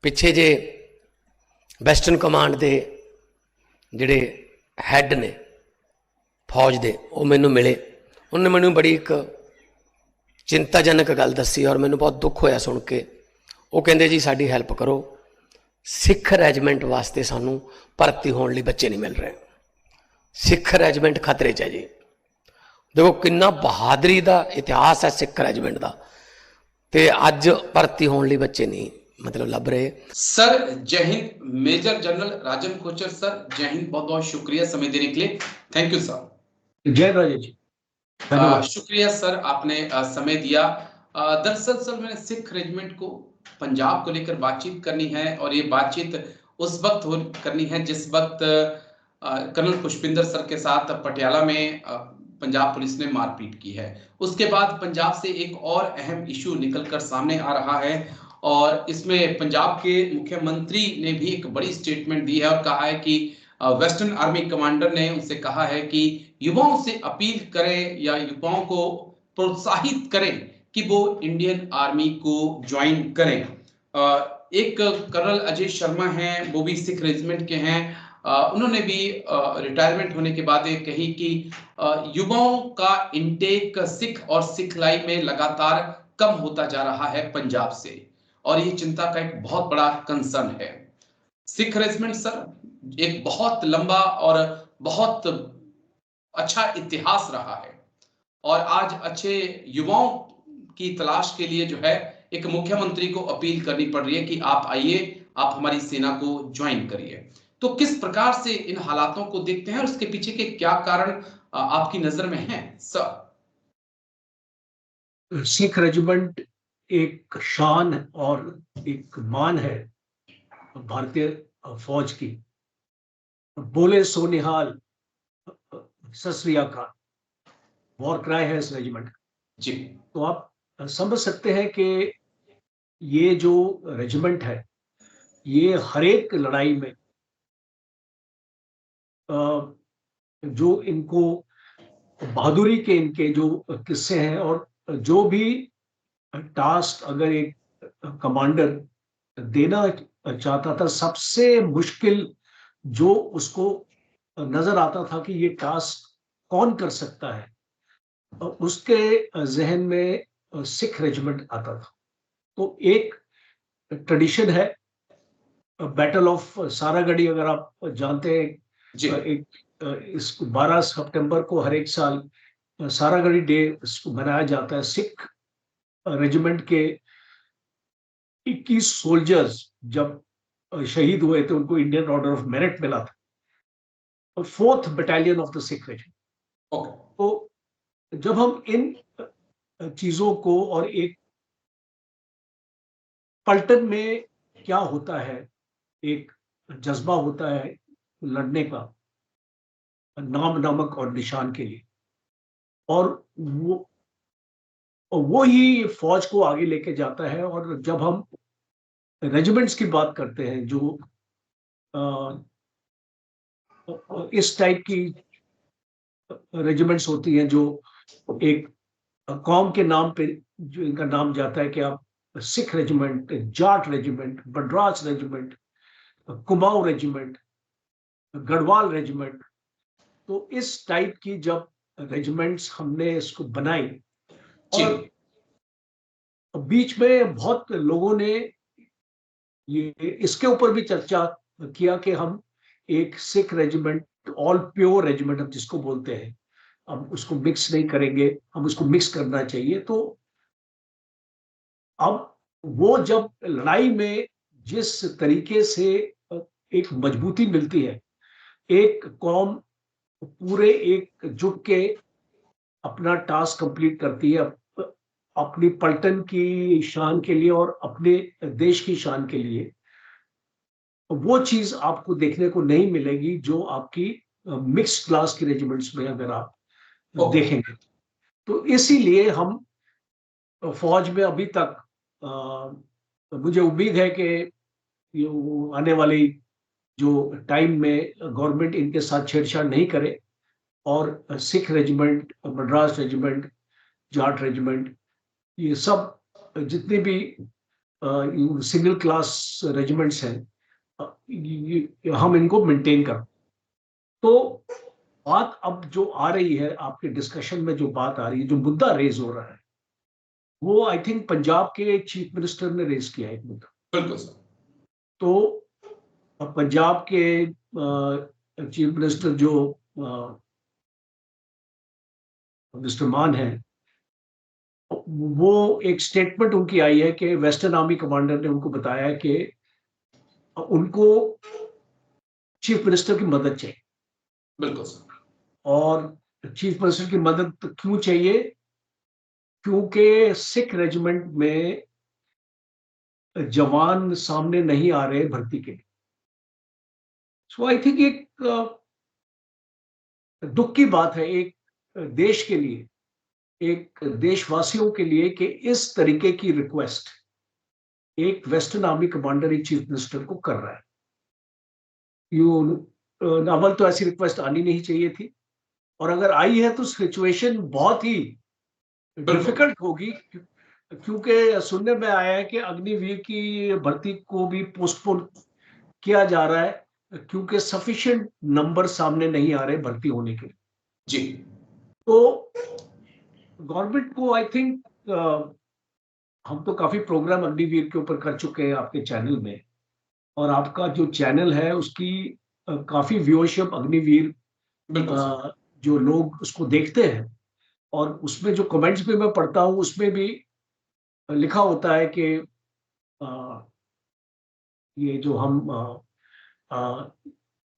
ਪਿੱਛੇ ਜੇ western command ਦੇ ਜਿਹੜੇ ਹੈੱਡ ਨੇ ਫੌਜ ਦੇ, ਉਹ ਮੈਨੂੰ ਮਿਲੇ। ਉਹਨੇ ਮੈਨੂੰ ਬੜੀ ਇੱਕ ਚਿੰਤਾਜਨਕ ਗੱਲ ਦੱਸੀ ਔਰ ਮੈਨੂੰ ਬਹੁਤ ਦੁੱਖ ਹੋਇਆ ਸੁਣ ਕੇ। ਉਹ ਕਹਿੰਦੇ ਜੀ ਸਾਡੀ ਹੈਲਪ ਕਰੋ, ਸਿੱਖ ਰੈਜੀਮੈਂਟ ਵਾਸਤੇ ਸਾਨੂੰ ਭਰਤੀ ਹੋਣ ਲਈ ਬੱਚੇ ਨਹੀਂ ਮਿਲ ਰਹੇ, ਸਿੱਖ ਰੈਜੀਮੈਂਟ ਖਤਰੇ 'ਚ ਹੈ ਜੀ। ਦੇਖੋ ਕਿੰਨਾ ਬਹਾਦਰੀ ਦਾ ਇਤਿਹਾਸ ਹੈ ਸਿੱਖ ਰੈਜੀਮੈਂਟ ਦਾ, ਤੇ ਅੱਜ ਭਰਤੀ ਹੋਣ ਲਈ ਬੱਚੇ नहीं मतलब लभ रहे। सर जय हिंद। मेजर जनरल राजन कोचर सर, जय हिंद। बहुत बहुत शुक्रिया समय देने के लिए, थैंक यू सर। जय राजेश जी, धन्यवाद। शुक्रिया सर, आपने समय दिया। दरअसल सर मैंने सिख रेजिमेंट को पंजाब को लेकर बातचीत करनी है, और ये बातचीत उस वक्त करनी है जिस वक्त कर्नल पुष्पिंदर सर के साथ पटियाला में पंजाब पुलिस ने मारपीट की है। उसके बाद पंजाब से एक और अहम इशू निकलकर सामने आ रहा है, और इसमें पंजाब के मुख्यमंत्री ने भी एक बड़ी स्टेटमेंट दी है और कहा है कि वेस्टर्न आर्मी कमांडर ने उनसे कहा है कि युवाओं से अपील करें या युवाओं को प्रोत्साहित करें कि वो इंडियन आर्मी को ज्वाइन करें। एक कर्नल अजय शर्मा हैं, वो भी सिख रेजिमेंट के हैं। उन्होंने भी रिटायरमेंट होने के बाद कही कि युवाओं का इंटेक सिख और सिखलाई में लगातार कम होता जा रहा है पंजाब से, और ये चिंता का एक बहुत बड़ा कंसर्न है। सिख रेजिमेंट सर एक बहुत लंबा और बहुत अच्छा इतिहास रहा है, और आज अच्छे युवाओं की तलाश के लिए जो है एक मुख्यमंत्री को अपील करनी पड़ रही है कि आप आइए, आप हमारी सेना को ज्वाइन करिए। तो किस प्रकार से इन हालातों को देखते हैं और उसके पीछे के क्या कारण आपकी नजर में हैं सर? सिख रेजिमेंट एक शान और एक मान है भारतीय फौज की। बोले सो निहाल, सत श्री अकाल, वॉर क्राई है इस रेजिमेंट का जी। तो आप समझ सकते हैं कि ये जो रेजिमेंट है ये हर एक लड़ाई में जो इनको बहादुरी के इनके जो किस्से हैं, और जो भी टास्क अगर एक कमांडर देना चाहता था, सबसे मुश्किल जो उसको नजर आता था कि ये टास्क कौन कर सकता है, उसके जहन में सिख रेजिमेंट आता था। तो एक ट्रेडिशन है बैटल ऑफ सारागढ़ी, अगर आप जानते हैं, एक इस 12 सितंबर को हर एक साल सारागढ़ी डे मनाया जाता है। सिख रेजिमेंट के 21 सोल्जर्स जब शहीद हुए थे, उनको इंडियन ऑर्डर ऑफ मेरिट मिला था, और 4th battalion of the Sikh regiment. तो जब हम इन चीजों को, और एक पलटन में क्या होता है, एक जज्बा होता है लड़ने का, नाम नमक और निशान के लिए, और वो ही फौज को आगे लेके जाता है। और जब हम रेजिमेंट्स की बात करते हैं, जो इस टाइप की रेजिमेंट्स होती हैं, जो एक कौम के नाम पे जो इनका नाम जाता है, कि आप सिख रेजिमेंट, जाट रेजिमेंट, बडराज regiment, Kumaon regiment, Garhwal regiment, तो इस टाइप की जब रेजिमेंट्स हमने इसको बनाई, और बीच में बहुत लोगों ने ये इसके ऊपर भी चर्चा किया कि हम एक Sikh regiment, all pure regiment हम जिसको बोलते हैं, हम उसको मिक्स नहीं करेंगे, हम उसको मिक्स करना चाहिए। तो अब वो जब लड़ाई में जिस तरीके से एक मजबूती मिलती है, एक कौम पूरे एक जुट के अपना टास्क कंप्लीट करती है, अपनी पलटन की शान के लिए और अपने देश की शान के लिए, वो चीज आपको देखने को नहीं मिलेगी जो आपकी मिक्स क्लास की रेजिमेंट्स में अगर आप देखेंगे। तो इसीलिए हम फौज में अभी तक मुझे उम्मीद है कि आने वाली जो टाइम में गवर्नमेंट इनके साथ छेड़छाड़ नहीं करे, और Sikh regiment, Madras regiment, Jat regiment, ये सब जितने भी सिंगल क्लास रेजिमेंट्स हैं, हम इनको मेंटेन कर। तो बात अब जो आ रही है आपके डिस्कशन में, जो बात आ रही है, जो मुद्दा रेज हो रहा है, वो आई थिंक पंजाब के चीफ मिनिस्टर ने रेज किया है एक मुद्दा। बिल्कुल सर। तो पंजाब के चीफ मिनिस्टर जो मिस्टर मान है, वो एक स्टेटमेंट उनकी आई है कि वेस्टर्न आर्मी कमांडर ने उनको बताया है कि उनको चीफ मिनिस्टर की मदद चाहिए। बिल्कुल सर। और चीफ मिनिस्टर की मदद क्यों चाहिए? क्योंकि सिख रेजिमेंट में जवान सामने नहीं आ रहे भर्ती के लिए। सो आई थिंक एक दुख की बात है एक देश के लिए, एक देशवासियों के लिए, कि इस तरीके की रिक्वेस्ट एक वेस्टर्न आर्मी कमांडर एक चीफ मिनिस्टर को कर रहा है। अव्वल तो ऐसी रिक्वेस्ट आनी नहीं चाहिए थी, और अगर आई है तो सिचुएशन बहुत ही बिल्कुल। डिफिकल्ट होगी, क्योंकि सुनने में आया है कि अग्निवीर की भर्ती को भी पोस्टपोन किया जा रहा है, क्योंकि सफिशिएंट नंबर सामने नहीं आ रहे भर्ती होने के लिए। जी। तो गवर्नमेंट को आई थिंक, हम तो काफी प्रोग्राम अग्निवीर के ऊपर कर चुके हैं आपके चैनल में, और आपका जो चैनल है उसकी काफी व्यूअरशिप अग्निवीर, बिल्कुल सर। जो लोग उसको देखते हैं, और उसमें जो कमेंट्स भी मैं पढ़ता हूँ उसमें भी लिखा होता है कि अ, ये जो हम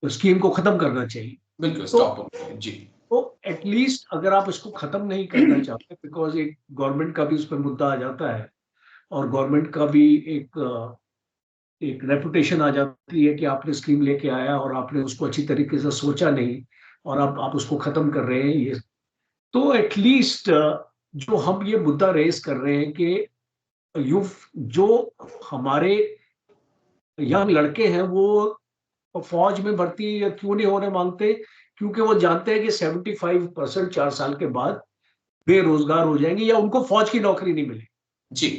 स्कीम को खत्म करना चाहिए। बिल्कुल तो स्टॉप हो जी। तो एटलीस्ट अगर आप इसको खत्म नहीं करना चाहते, बिकॉज एक गवर्नमेंट का भी उस पर मुद्दा आ जाता है, और गवर्नमेंट का भी एक रेपुटेशन आ जाती है कि आपने स्कीम लेके आया और आपने उसको अच्छी तरीके से सोचा नहीं, और आप उसको खत्म कर रहे हैं ये। तो एटलीस्ट जो हम ये मुद्दा रेस कर रहे हैं कि यू जो हमारे यंग लड़के हैं वो फौज में भर्ती क्यों नहीं होने मांगते? क्योंकि वो जानते हैं कि 75% 4 साल के बाद बेरोजगार हो जाएंगे, या उनको फौज की नौकरी नहीं मिलेगी। जी।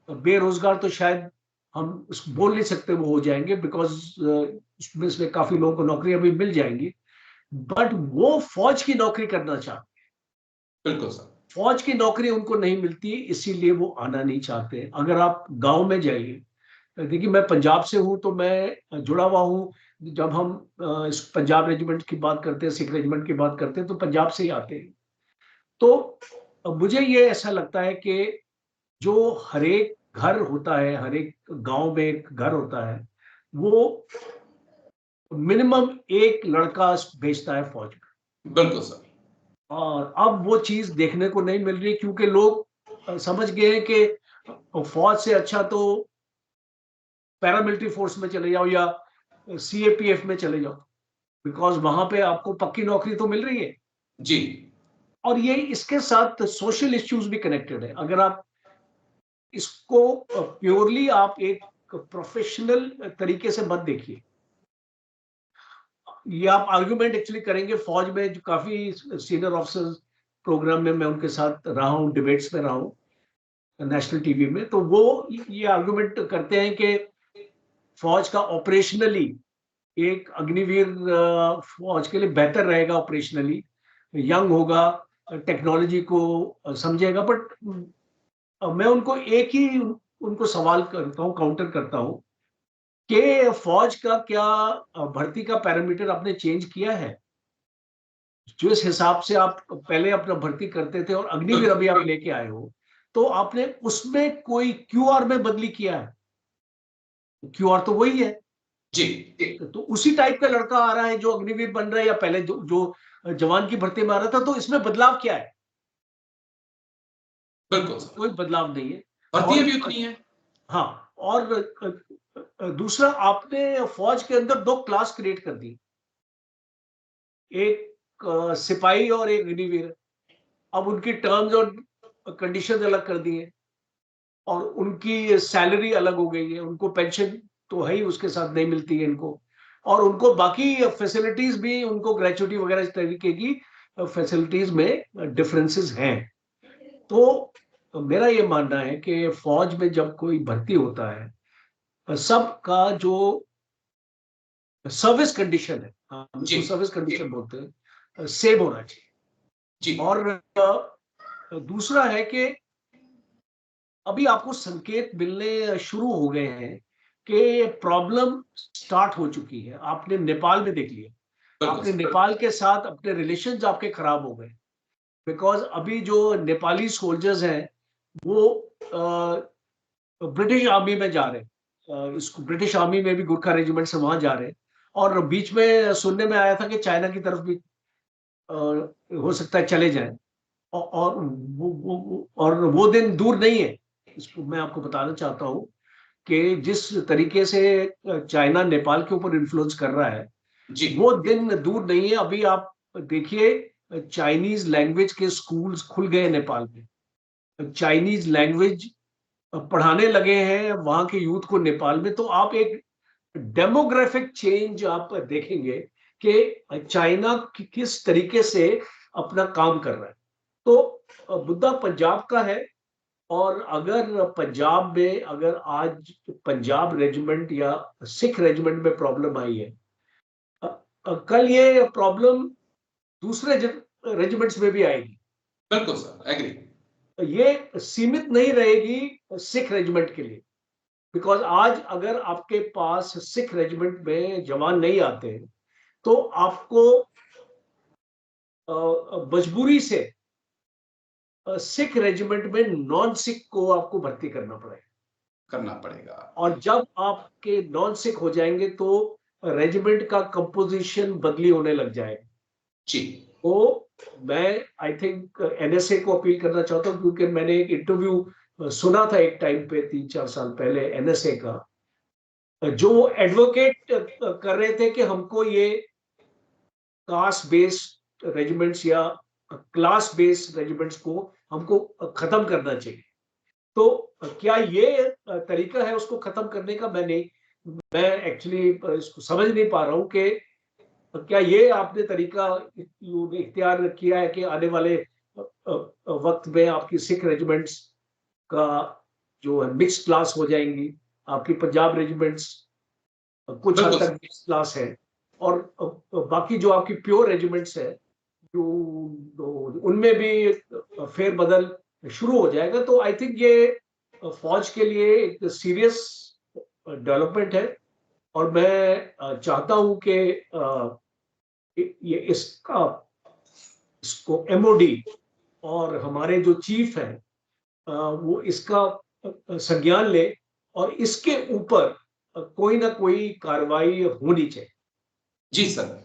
बेरोजगार तो शायद हम बोल नहीं सकते वो हो जाएंगे, बिकॉज उसमें से काफी लोगों को नौकरियां भी मिल जाएंगी, बट वो फौज की नौकरी करना चाहते। बिल्कुल सर। फौज की नौकरी उनको नहीं मिलती, इसीलिए वो आना नहीं चाहते। अगर आप गांव में जाइए, देखिए मैं पंजाब से हूं तो मैं जुड़ा हुआ हूं। जब हम इस पंजाब रेजिमेंट की बात करते हैं, सिख रेजिमेंट की बात करते हैं, तो पंजाब से ही आते हैं। तो मुझे ये ऐसा लगता है कि जो हर एक घर होता है, हर एक गांव में एक घर होता है, वो मिनिमम एक लड़का भेजता है फौज में। बिल्कुल सर। और अब वो चीज देखने को नहीं मिल रही, क्योंकि लोग समझ गए हैं कि फौज से अच्छा तो पैरामिलिट्री फोर्स में चले जाओ या सीएपीएफ में चले जाओ, बिकॉज वहां पे आपको पक्की नौकरी तो मिल रही है। जी। और ये इसके साथ सोशल इश्यूज भी कनेक्टेड है। अगर आप इसको प्योरली आप एक प्रोफेशनल तरीके से मत देखिए, ये आप आर्गुमेंट एक्चुअली करेंगे। फौज में जो काफी सीनियर ऑफिसर्स प्रोग्राम में मैं उनके साथ रहा हूँ, डिबेट्स में रहा हूँ नेशनल टीवी में, तो वो ये आर्गुमेंट करते हैं कि फौज का ऑपरेशनली एक अग्निवीर फौज के लिए बेहतर रहेगा, ऑपरेशनली यंग होगा, टेक्नोलॉजी को समझेगा। बट मैं उनको एक ही उनको सवाल करता हूँ, काउंटर करता हूँ, कि फौज का क्या भर्ती का पैरामीटर आपने चेंज किया है? जो इस हिसाब से आप पहले अपना भर्ती करते थे और अग्निवीर अभी आप लेके आए हो, तो आपने उसमें कोई क्यूआर में बदली किया है? क्यूआर तो वही है। जी। तो उसी टाइप का लड़का आ रहा है जो अग्निवीर बन रहा है, या पहले जो जवान की भर्ती में आ रहा था। तो इसमें बदलाव क्या है? बिल्कुल सर। कोई बदलाव नहीं है। भर्तियां और भी उतनी है। हाँ, और दूसरा, आपने फौज के अंदर दो क्लास क्रिएट कर दी, एक सिपाही और एक अग्निवीर। अब उनकी टर्म्स और कंडीशंस अलग कर दी है, और उनकी सैलरी अलग हो गई है। उनको पेंशन तो है ही, उसके साथ नहीं मिलती है इनको, और उनको बाकी फैसिलिटीज भी, उनको ग्रेचुटी वगैरह इस तरीके की फैसिलिटीज में डिफरेंसेस हैं। तो मेरा ये मानना है कि फौज में जब कोई भर्ती होता है, सबका जो सर्विस कंडीशन है, हम जी इसको सर्विस कंडीशन बोलते हैं, सेम होना चाहिए। जी और दूसरा है कि अभी आपको संकेत मिलने शुरू हो गए हैं कि प्रॉब्लम स्टार्ट हो चुकी है। आपने नेपाल में देख लिया, बिल्कुल आपने सर। नेपाल के साथ अपने रिलेशंस आपके खराब हो गए, बिकॉज अभी जो नेपाली सोल्जर्स हैं वो ब्रिटिश आर्मी में जा रहे हैं, इसको ब्रिटिश आर्मी में भी गुरखा रेजिमेंट से वहां जा रहे हैं। और बीच में सुनने में आया था कि चाइना की तरफ भी हो सकता है चले जाएं। और वो दिन दूर नहीं है। इसको मैं आपको बताना चाहता हूँ कि जिस तरीके से चाइना नेपाल के ऊपर इन्फ्लुएंस कर रहा है, जी वो दिन दूर नहीं है। अभी आप देखिए, चाइनीज लैंग्वेज के स्कूल्स खुल गए हैं नेपाल में, चाइनीज लैंग्वेज पढ़ाने लगे हैं वहां के यूथ को नेपाल में। तो आप एक डेमोग्राफिक चेंज आप देखेंगे कि चाइना किस तरीके से अपना काम कर रहा है। तो मुद्दा पंजाब का है। और अगर पंजाब में अगर आज पंजाब रेजिमेंट या सिख रेजिमेंट में प्रॉब्लम आई है, कल ये प्रॉब्लम दूसरे रेजिमेंट्स में भी आएगी। बिल्कुल सर, एग्री। ये सीमित नहीं रहेगी सिख रेजिमेंट के लिए, बिकॉज आज अगर आपके पास सिख रेजिमेंट में जवान नहीं आते तो आपको मजबूरी से सिख रेजिमेंट में नॉन सिख को आपको भर्ती करना पड़ेगा। करना पड़ेगा। और जब आपके नॉन सिख हो जाएंगे तो रेजिमेंट का कंपोजिशन बदली होने लग जाएगा। जी तो मैं आई थिंक एनएसए को अपील करना चाहता हूँ, क्योंकि मैंने एक इंटरव्यू सुना था एक टाइम पे 3-4 साल पहले एनएसए का, जो एडवोकेट कर रहे थे कि हमको ये कास्ट बेस्ड रेजिमेंट्स या क्लास बेस्ड रेजिमेंट्स को हमको खत्म करना चाहिए। तो क्या ये तरीका है उसको खत्म करने का? मैं एक्चुअली इसको समझ नहीं पा रहा हूँ कि क्या ये आपने तरीका इख्तियार किया है कि आने वाले वक्त में आपकी सिख रेजिमेंट्स का जो है मिक्स क्लास हो जाएंगी, आपकी पंजाब रेजिमेंट्स कुछ हद बिल्कुल तक सर। मिक्स क्लास है, और बाकी जो आपकी प्योर रेजिमेंट्स है जो उनमें भी फेरबदल शुरू हो जाएगा। तो आई थिंक ये फौज के लिए एक सीरियस डेवलपमेंट है। और मैं चाहता हूं कि ये इसको एमओडी और हमारे जो चीफ हैं वो इसका संज्ञान ले, और इसके ऊपर कोई ना कोई कार्रवाई होनी चाहिए। जी सर।